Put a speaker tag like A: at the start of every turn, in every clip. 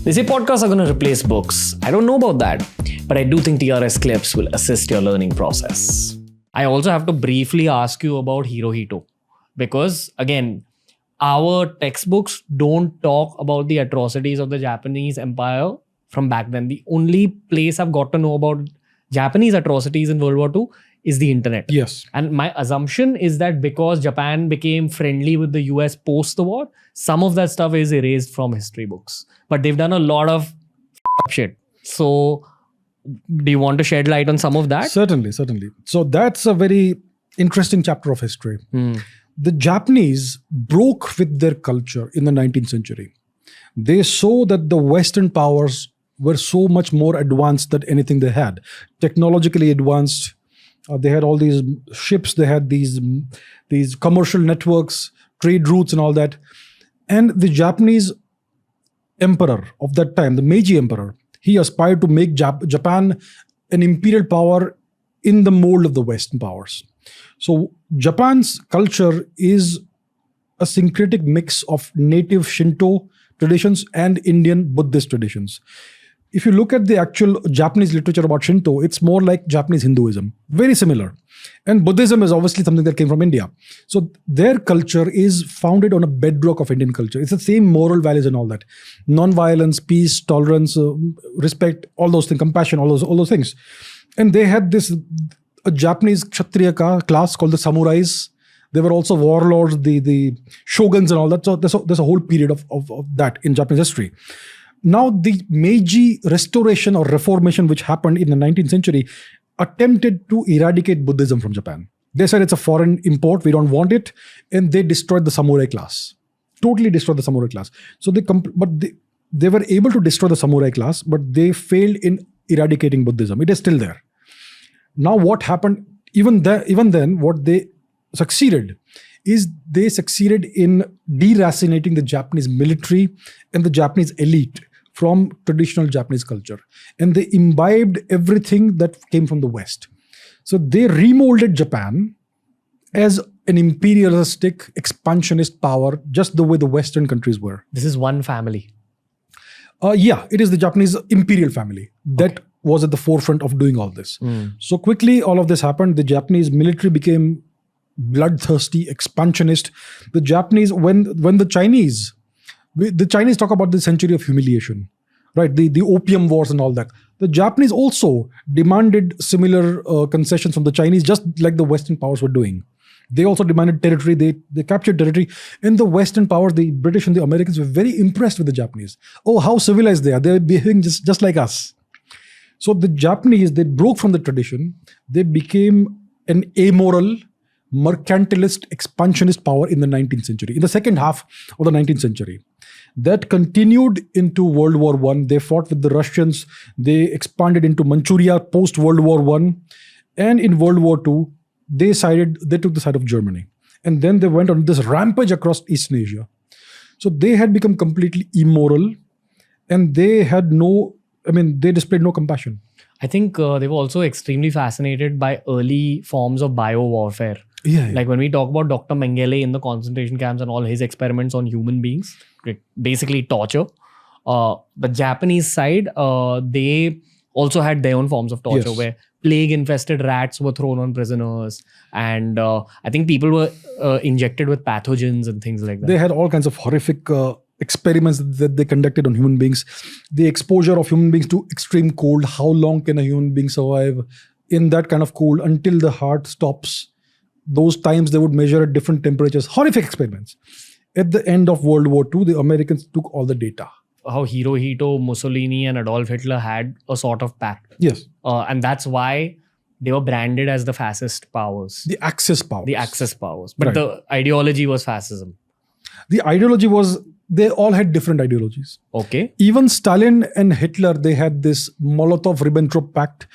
A: They say podcasts are going to replace books. I don't know about that, but I do think TRS Clips will assist your learning process. I also have to briefly ask you about Hirohito because, again, our textbooks don't talk about the atrocities of the Japanese empire from back then. The only place I've got to know about Japanese atrocities in World War II is the internet.
B: Yes.
A: And my assumption is that because Japan became friendly with the US post the war, some of that stuff is erased from history books. But they've done a lot of shit. So do you want to shed light on some of that?
B: Certainly. So that's a very interesting chapter of history. The Japanese broke with their culture in the 19th century. They saw that the Western powers were so much more advanced than anything they had. Technologically advanced. They had all these ships, they had these commercial networks, trade routes and all that. And the Japanese emperor of that time, the Meiji emperor, he aspired to make Japan an imperial power in the mold of the Western powers. So Japan's culture is a syncretic mix of native Shinto traditions and Indian Buddhist traditions. If you look at the actual Japanese literature about Shinto, it's more like Japanese Hinduism, very similar. And Buddhism is obviously something that came from India. So their culture is founded on a bedrock of Indian culture. It's the same moral values and all that. Non-violence, peace, tolerance, respect, all those things, compassion, all those things. And they had a Japanese Kshatriya class called the samurais. They were also warlords, the shoguns and all that. So there's a whole period of that in Japanese history. Now, the Meiji restoration or reformation, which happened in the 19th century, attempted to eradicate Buddhism from Japan. They said it's a foreign import, we don't want it, and they destroyed the samurai class. Totally destroyed the samurai class. So they were able to destroy the samurai class, but they failed in eradicating Buddhism. It is still there. Now, what happened? Even then, what they succeeded is they succeeded in deracinating the Japanese military and the Japanese elite from traditional Japanese culture. And they imbibed everything that came from the West. So they remolded Japan as an imperialistic, expansionist power, just the way the Western countries were.
A: This is one family.
B: Yeah, it is the Japanese imperial family that was at the forefront of doing all this. So quickly, all of this happened. The Japanese military became bloodthirsty, expansionist. The Japanese, when the Chinese talk about the century of humiliation, right? The opium wars and all that. The Japanese also demanded similar concessions from the Chinese, just like the Western powers were doing. They also demanded territory. They captured territory. And the Western powers, the British and the Americans, were very impressed with the Japanese. Oh, how civilized they are. They're behaving just like us. So the Japanese, they broke from the tradition. They became an amoral, mercantilist, expansionist power in the 19th century, in the second half of the 19th century. That continued into World War I. They fought with the Russians. They expanded into Manchuria post-World War I. And in World War II, they took the side of Germany. And then they went on this rampage across Eastern Asia. So they had become completely immoral and they displayed no compassion.
A: I think they were also extremely fascinated by early forms of bio-warfare.
B: Yeah.
A: Like when we talk about Dr. Mengele in the concentration camps and all his experiments on human beings, basically torture. The Japanese side, they also had their own forms of torture where plague-infested rats were thrown on prisoners. And I think people were injected with pathogens and things like that.
B: They had all kinds of horrific experiments that they conducted on human beings. The exposure of human beings to extreme cold. How long can a human being survive in that kind of cold until the heart stops? Those times they would measure at different temperatures. Horrific experiments. At the end of World War II, the Americans took all the data.
A: How Hirohito, Mussolini and Adolf Hitler had a sort of pact.
B: Yes.
A: And that's why they were branded as the fascist powers.
B: The Axis powers.
A: The Axis powers. But the ideology was fascism.
B: The ideology was, they all had different ideologies.
A: Okay.
B: Even Stalin and Hitler, they had this Molotov-Ribbentrop pact.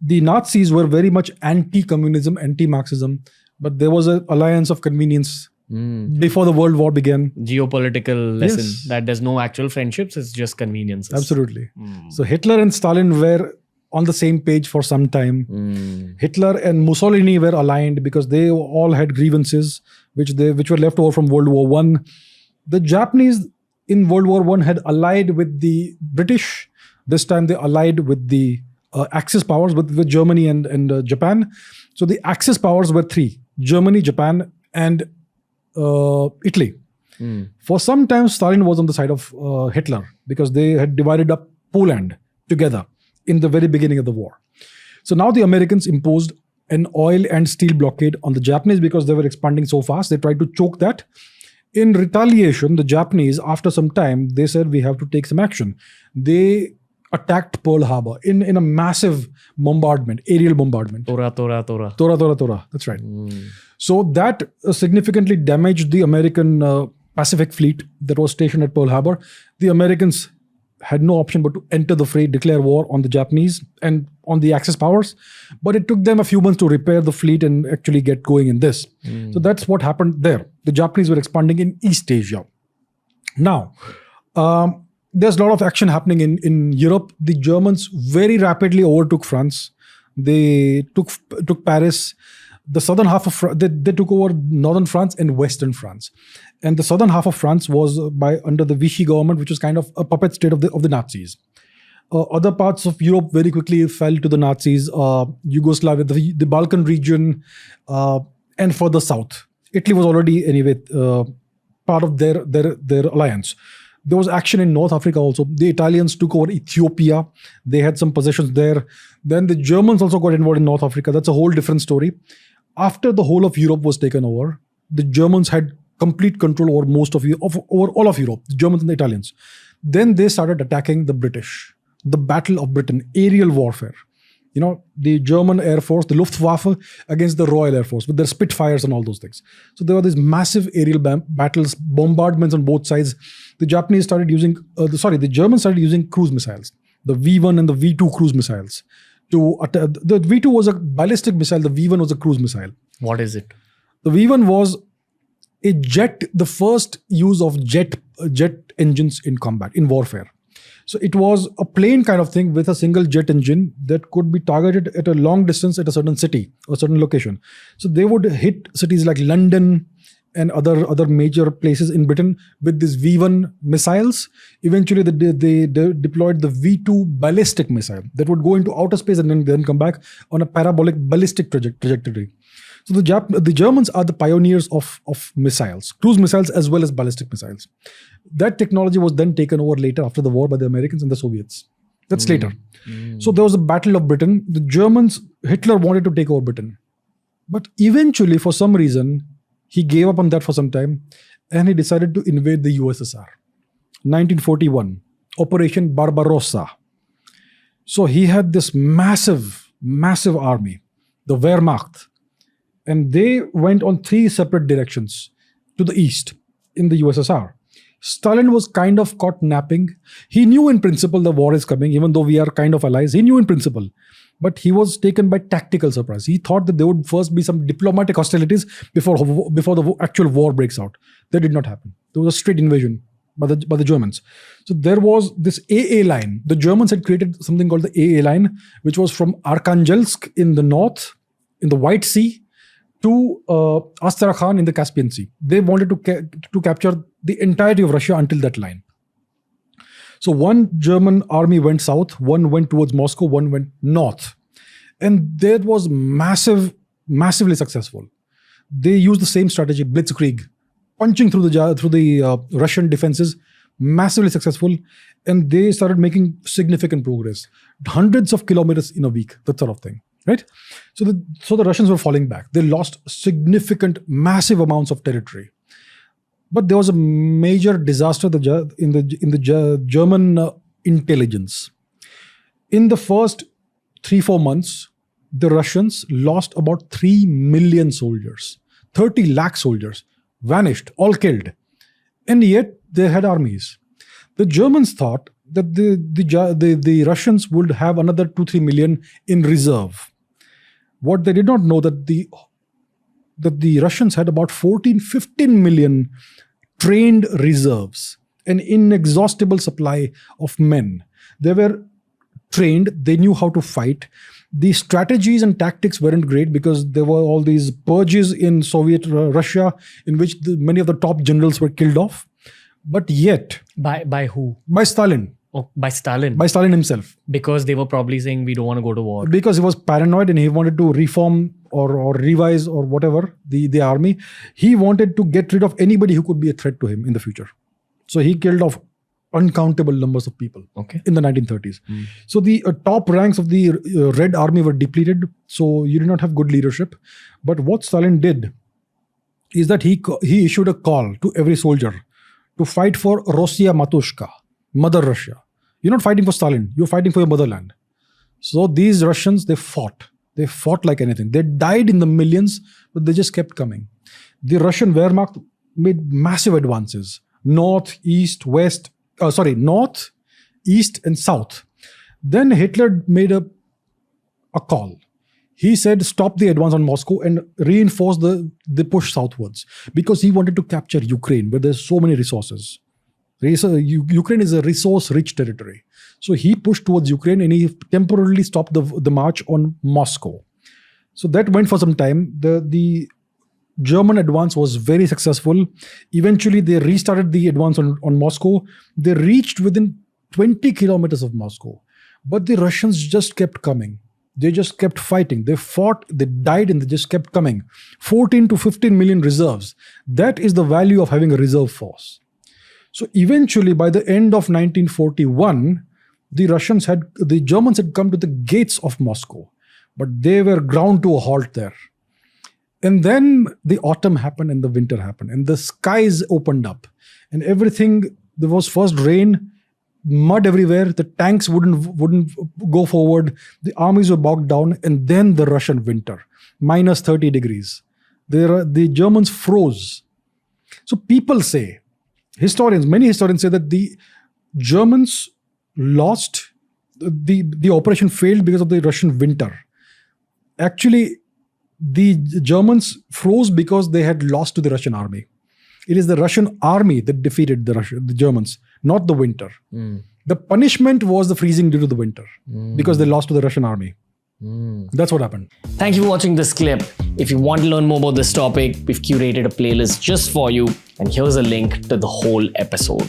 B: The Nazis were very much anti-communism, anti-Marxism, but there was an alliance of convenience before the World War began.
A: Geopolitical lesson that there's no actual friendships, it's just conveniences.
B: Absolutely. So Hitler and Stalin were on the same page for some time. Hitler and Mussolini were aligned because they all had grievances which were left over from World War I. The Japanese in World War I had allied with the British. This time they allied with the Axis powers, with Germany and Japan. So the Axis powers were three: Germany, Japan, and Italy. For some time, Stalin was on the side of Hitler because they had divided up Poland together in the very beginning of the war. So now the Americans imposed an oil and steel blockade on the Japanese because they were expanding so fast. They tried to choke that. In retaliation, the Japanese, after some time, they said, we have to take some action. They attacked Pearl Harbor in a massive bombardment, aerial bombardment.
A: Tora.
B: That's right. So that significantly damaged the American Pacific fleet that was stationed at Pearl Harbor. The Americans had no option but to enter the fray, declare war on the Japanese and on the Axis powers. But it took them a few months to repair the fleet and actually get going in this. So that's what happened there. The Japanese were expanding in East Asia. Now, there's a lot of action happening in Europe. The Germans very rapidly overtook France. They took Paris. The southern half of they took over northern France and western France. And the southern half of France was under the Vichy government, which was kind of a puppet state of the Nazis. Other parts of Europe very quickly fell to the Nazis. Yugoslavia, the Balkan region, and further south. Italy was already anyway part of their alliance. There was action in North Africa also. The Italians took over Ethiopia. They had some possessions there. Then the Germans also got involved in North Africa. That's a whole different story. After the whole of Europe was taken over, the Germans had complete control over over all of Europe, the Germans and the Italians. Then they started attacking the British. The Battle of Britain, aerial warfare. You know, the German Air Force, the Luftwaffe against the Royal Air Force with their Spitfires and all those things. So there were these massive aerial battles, bombardments on both sides. The Germans started using cruise missiles, the V1 and the V2 cruise missiles. The V2 was a ballistic missile, the V1 was a cruise missile.
A: What is it?
B: The V1 was the first use of jet engines in combat, in warfare. So it was a plane kind of thing with a single jet engine that could be targeted at a long distance at a certain city or certain location. So they would hit cities like London and other major places in Britain with these V1 missiles. Eventually they deployed the V2 ballistic missile that would go into outer space and then come back on a parabolic ballistic trajectory. So the Germans are the pioneers of missiles, cruise missiles as well as ballistic missiles. That technology was then taken over later after the war by the Americans and the Soviets. That's later. So there was a Battle of Britain. The Germans, Hitler wanted to take over Britain. But eventually, for some reason, he gave up on that for some time and he decided to invade the USSR. 1941, Operation Barbarossa. So he had this massive army, the Wehrmacht. And they went on three separate directions to the east in the USSR. Stalin was kind of caught napping. He knew in principle the war is coming, even though we are kind of allies. He knew in principle. But he was taken by tactical surprise. He thought that there would first be some diplomatic hostilities before the actual war breaks out. That did not happen. There was a straight invasion by the Germans. So there was this AA line. The Germans had created something called the AA line, which was from Arkhangelsk in the north, in the White Sea, to Astrakhan in the Caspian Sea. They wanted to capture the entirety of Russia until that line. So one German army went south, one went towards Moscow, one went north. And that was massively successful. They used the same strategy, blitzkrieg, punching through the Russian defenses, massively successful. And they started making significant progress. Hundreds of kilometers in a week, that sort of thing. Right? So the Russians were falling back. They lost massive amounts of territory. But there was a major disaster in the German intelligence. In the first 3-4 months, the Russians lost about 3 million soldiers. 30 lakh soldiers vanished, all killed. And yet they had armies. The Germans thought that the Russians would have another 2-3 million in reserve. What they did not know that the Russians had about 14-15 million trained reserves, an inexhaustible supply of men. They were trained, they knew how to fight. The strategies and tactics weren't great because there were all these purges in Soviet Russia in which many of the top generals were killed off. But yet,
A: By who?
B: by Stalin.
A: Oh, by Stalin.
B: By Stalin himself.
A: Because they were probably saying we don't want to go to war.
B: Because he was paranoid and he wanted to reform or revise or whatever the army. He wanted to get rid of anybody who could be a threat to him in the future. So he killed off uncountable numbers of people in the 1930s. So the top ranks of the Red Army were depleted. So you did not have good leadership. But what Stalin did is that he issued a call to every soldier to fight for Rossiya Matushka, Mother Russia. You're not fighting for Stalin. You're fighting for your motherland. So these Russians, they fought. They fought like anything. They died in the millions, but they just kept coming. The Russian Wehrmacht made massive advances. North, east, and south. Then Hitler made a call. He said, stop the advance on Moscow and reinforce the push southwards, because he wanted to capture Ukraine, where there's so many resources. Ukraine is a resource-rich territory. So he pushed towards Ukraine and he temporarily stopped the march on Moscow. So that went for some time. The German advance was very successful. Eventually, they restarted the advance on Moscow. They reached within 20 kilometers of Moscow. But the Russians just kept coming. They just kept fighting. They fought, they died, and they just kept coming. 14 to 15 million reserves. That is the value of having a reserve force. So eventually, by the end of 1941, the Germans had come to the gates of Moscow, but they were ground to a halt there. And then the autumn happened and the winter happened, and the skies opened up, and everything. There was first rain, mud everywhere. The tanks wouldn't go forward. The armies were bogged down, and then the Russian winter, minus 30 degrees. The Germans froze. So people say, many historians say that the Germans lost, the operation failed because of the Russian winter. Actually, the Germans froze because they had lost to the Russian army. It is the Russian army that defeated the Germans, not the winter. The punishment was the freezing due to the winter, because they lost to the Russian army. That's what happened.
A: Thank you for watching this clip. If you want to learn more about this topic, we've curated a playlist just for you, and here's a link to the whole episode.